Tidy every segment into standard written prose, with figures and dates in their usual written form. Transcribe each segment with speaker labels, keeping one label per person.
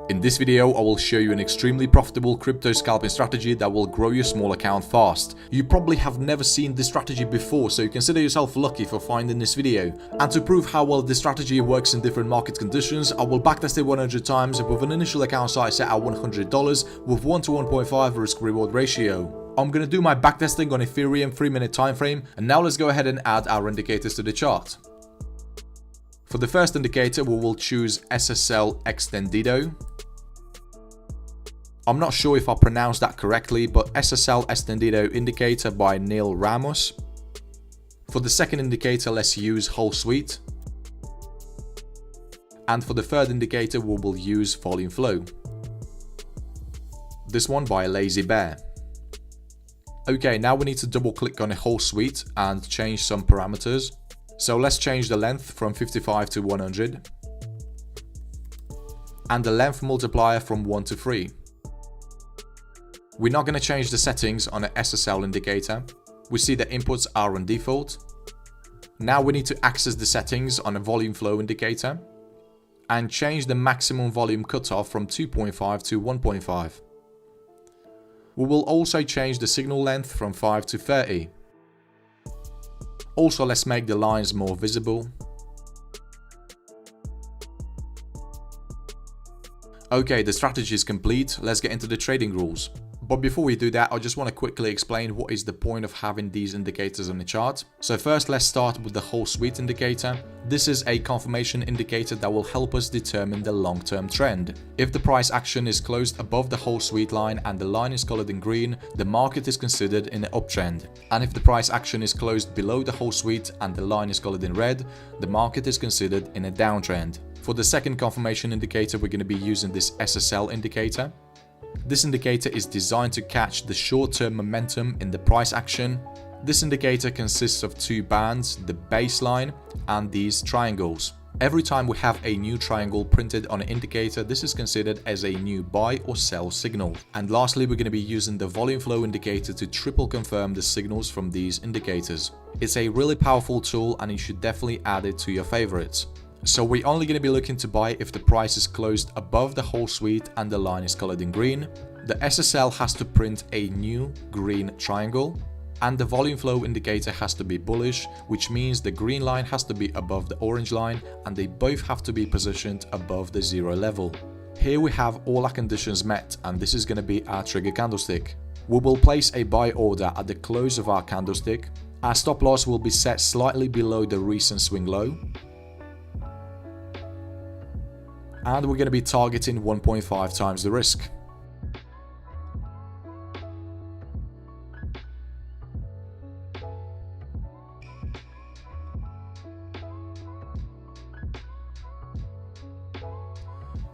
Speaker 1: In this video, I will show you an extremely profitable crypto scalping strategy that will grow your small account fast. You probably have never seen this strategy before, so you consider yourself lucky for finding this video. And to prove how well this strategy works in different market conditions, I will backtest it 100 times with an initial account size set at $100 with 1 to 1.5 risk-reward ratio. I'm going to do my backtesting on Ethereum 3-minute time frame, and now let's go ahead and add our indicators to the chart. For the first indicator, we will choose SSL Extendido. I'm not sure if I pronounced that correctly, but SSL Extendido indicator by Neil Ramos. For the second indicator, let's use Whole Suite. And for the third indicator, we will use Volume Flow. This one by Lazy Bear. Okay, now we need to double click on a Whole Suite and change some parameters. So let's change the length from 55 to 100. And the length multiplier from 1 to 3. We're not going to change the settings on an SSL indicator. We see the inputs are on default. Now we need to access the settings on a volume flow indicator and change the maximum volume cutoff from 2.5 to 1.5. We will also change the signal length from 5 to 30. Also, let's make the lines more visible. Okay, the strategy is complete. Let's get into the trading rules. But before we do that, I just want to quickly explain what is the point of having these indicators on the chart. So first, let's start with the Whole Suite indicator. This is a confirmation indicator that will help us determine the long-term trend. If the price action is closed above the Whole Suite line and the line is colored in green, the market is considered in an uptrend. And if the price action is closed below the Whole Suite and the line is colored in red, the market is considered in a downtrend. For the second confirmation indicator, we're going to be using this SSL indicator. This indicator is designed to catch the short-term momentum in the price action. This indicator consists of two bands, the baseline and these triangles. Every time we have a new triangle printed on an indicator, this is considered as a new buy or sell signal. And lastly, we're going to be using the volume flow indicator to triple confirm the signals from these indicators. It's a really powerful tool and you should definitely add it to your favorites. So we're only going to be looking to buy if the price is closed above the Whole Suite and the line is colored in green. The SSL has to print a new green triangle. And the volume flow indicator has to be bullish, which means the green line has to be above the orange line and they both have to be positioned above the zero level. Here we have all our conditions met and this is going to be our trigger candlestick. We will place a buy order at the close of our candlestick. Our stop loss will be set slightly below the recent swing low. And we're going to be targeting 1.5 times the risk.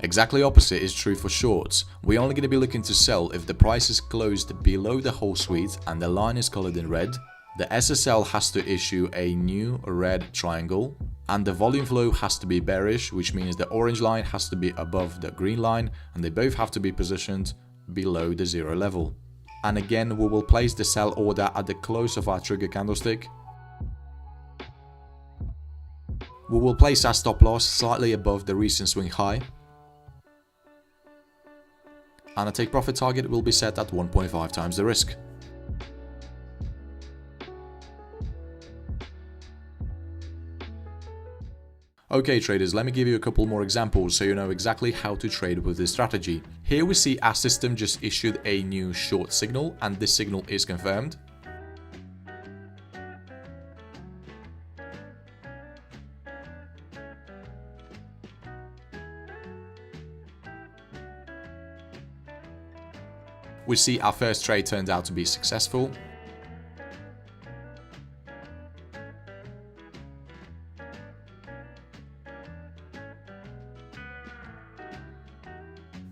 Speaker 1: Exactly opposite is true for shorts. We're only going to be looking to sell if the price is closed below the Whole Suite and the line is colored in red. The SSL has to issue a new red triangle. And the volume flow has to be bearish, which means the orange line has to be above the green line and they both have to be positioned below the zero level. And again, we will place the sell order at the close of our trigger candlestick. We will place our stop loss slightly above the recent swing high. And our take profit target will be set at 1.5 times the risk. Okay traders, let me give you a couple more examples so you know exactly how to trade with this strategy. Here we see our system just issued a new short signal and this signal is confirmed. We see our first trade turned out to be successful.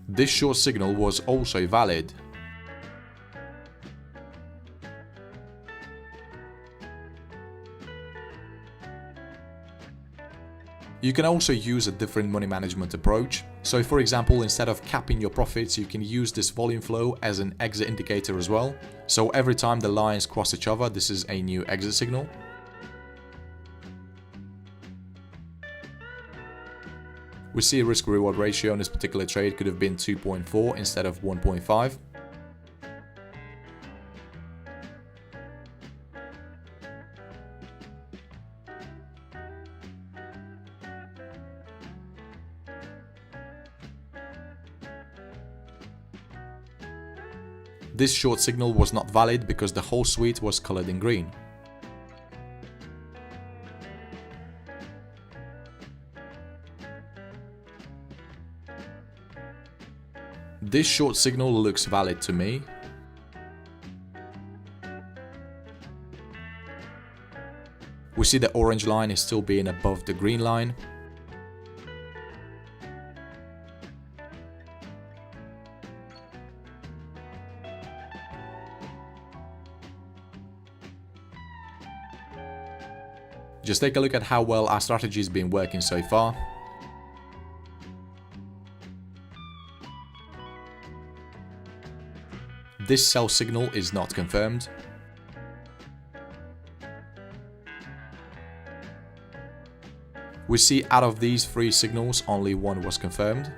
Speaker 1: This short signal was also valid. You can also use a different money management approach. So for example, instead of capping your profits, you can use this volume flow as an exit indicator as well. So every time the lines cross each other, this is a new exit signal. We see a risk reward ratio on this particular trade could have been 2.4 instead of 1.5. This short signal was not valid because the whole suite was colored in green. This short signal looks valid to me. We see the orange line is still being above the green line. Just take a look at how well our strategy has been working so far. This sell signal is not confirmed. We see out of these 3 signals, only one was confirmed.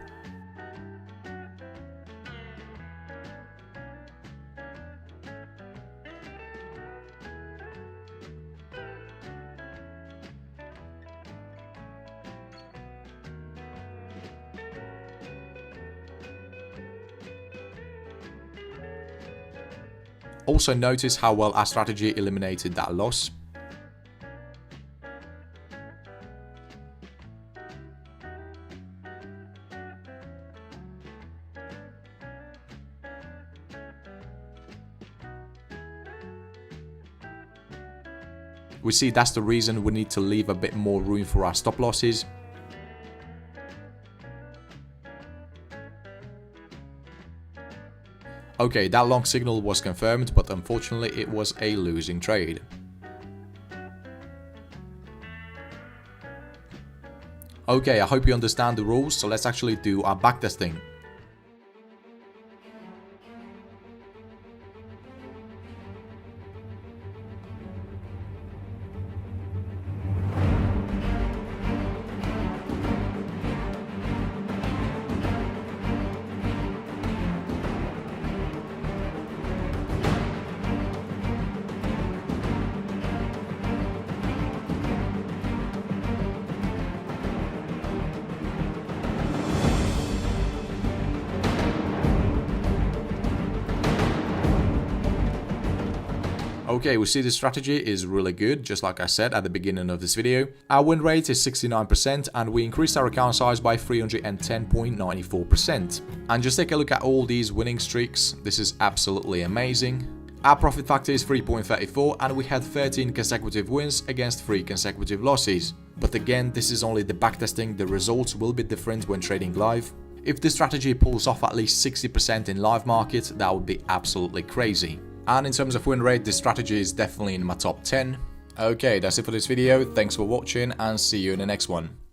Speaker 1: Also notice how well our strategy eliminated that loss. We see that's the reason we need to leave a bit more room for our stop losses. Okay, that long signal was confirmed, but unfortunately it was a losing trade. Okay, I hope you understand the rules, so let's actually do our backtesting. Okay, we see the strategy is really good, just like I said at the beginning of this video. Our win rate is 69% and we increased our account size by 310.94%. And just take a look at all these winning streaks, this is absolutely amazing. Our profit factor is 3.34 and we had 13 consecutive wins against 3 consecutive losses. But again, this is only the backtesting, the results will be different when trading live. If the strategy pulls off at least 60% in live market, that would be absolutely crazy. And in terms of win rate, this strategy is definitely in my top 10. Okay, that's it for this video. Thanks for watching and see you in the next one.